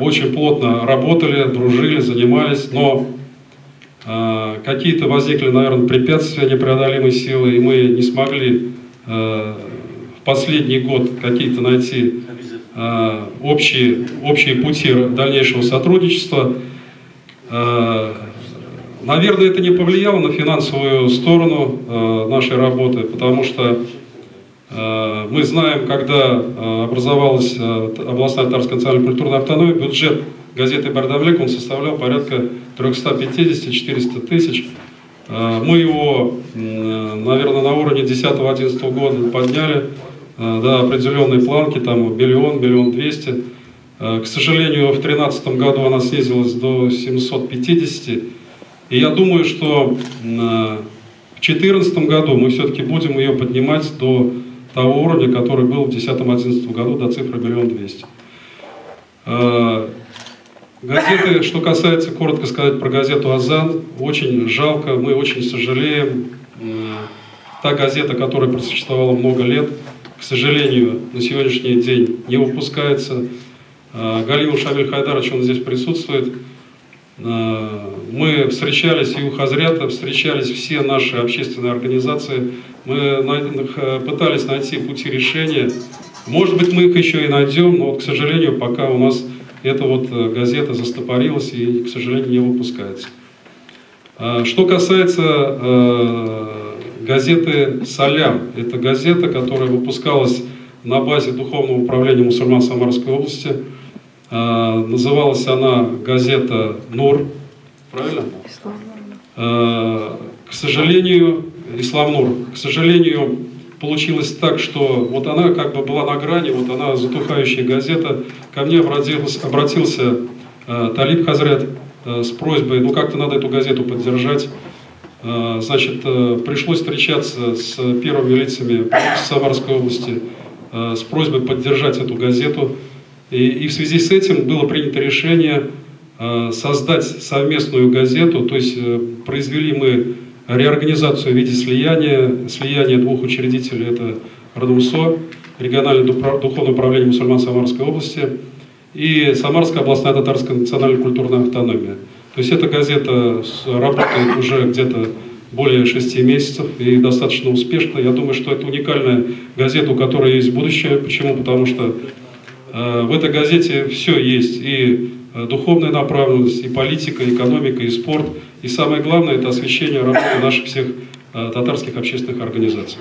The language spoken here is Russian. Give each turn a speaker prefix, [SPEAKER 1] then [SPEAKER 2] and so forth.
[SPEAKER 1] Очень плотно работали, дружили, занимались, но какие-то возникли, наверное, препятствия, непреодолимой силы, и мы не смогли в последний год какие-то найти общие пути дальнейшего сотрудничества. Наверное, это не повлияло на финансовую сторону нашей работы, потому что мы знаем, когда образовалась областная татарская национально-культурная автономия, бюджет газеты «Бардавлек» он составлял порядка 350-400 тысяч. Мы его, наверное, на уровне 10-11 года подняли до определенной планки, там 1 миллион, 1 200 000. К сожалению, в 2013 году она снизилась до 750. И я думаю, что в 2014 году мы все-таки будем ее поднимать до того уровня, который был в 2010-2011 году, до цифры 1 200 000. Газеты, что касается, коротко сказать про газету «Азан», очень жалко, мы очень сожалеем. Та газета, которая просуществовала много лет, к сожалению, на сегодняшний день не выпускается. Галимов Шамиль Хайдарович, он здесь присутствует. Мы встречались и у Хазрята, встречались все наши общественные организации. Мы пытались найти пути решения. Может быть, мы их еще и найдем, но, вот, к сожалению, пока у нас эта вот газета застопорилась и, к сожалению, не выпускается. Что касается газеты «Салям», это газета, которая выпускалась на базе Духовного управления мусульман Самарской области. Называлась она газета «Нур». Правильно? К сожалению, «Ислам Нур». К сожалению, получилось так, что вот она как бы была на грани, вот она затухающая газета. Ко мне обратился Талиб Хазрят с просьбой, ну как-то надо эту газету поддержать. Значит, пришлось встречаться с первыми лицами Самарской области с просьбой поддержать эту газету. И в связи с этим было принято решение создать совместную газету, то есть произвели мы реорганизацию в виде слияния двух учредителей, это РДУСО, региональное духовное управление мусульман Самарской области, и Самарская областная татарская национально-культурная автономия. То есть эта газета работает уже где-то более 6 месяцев и достаточно успешно. Я думаю, что это уникальная газета, у которой есть будущее. Почему? Потому что в этой газете все есть, и духовная направленность, и политика, и экономика, и спорт. И самое главное – это освещение работы наших всех татарских общественных организаций.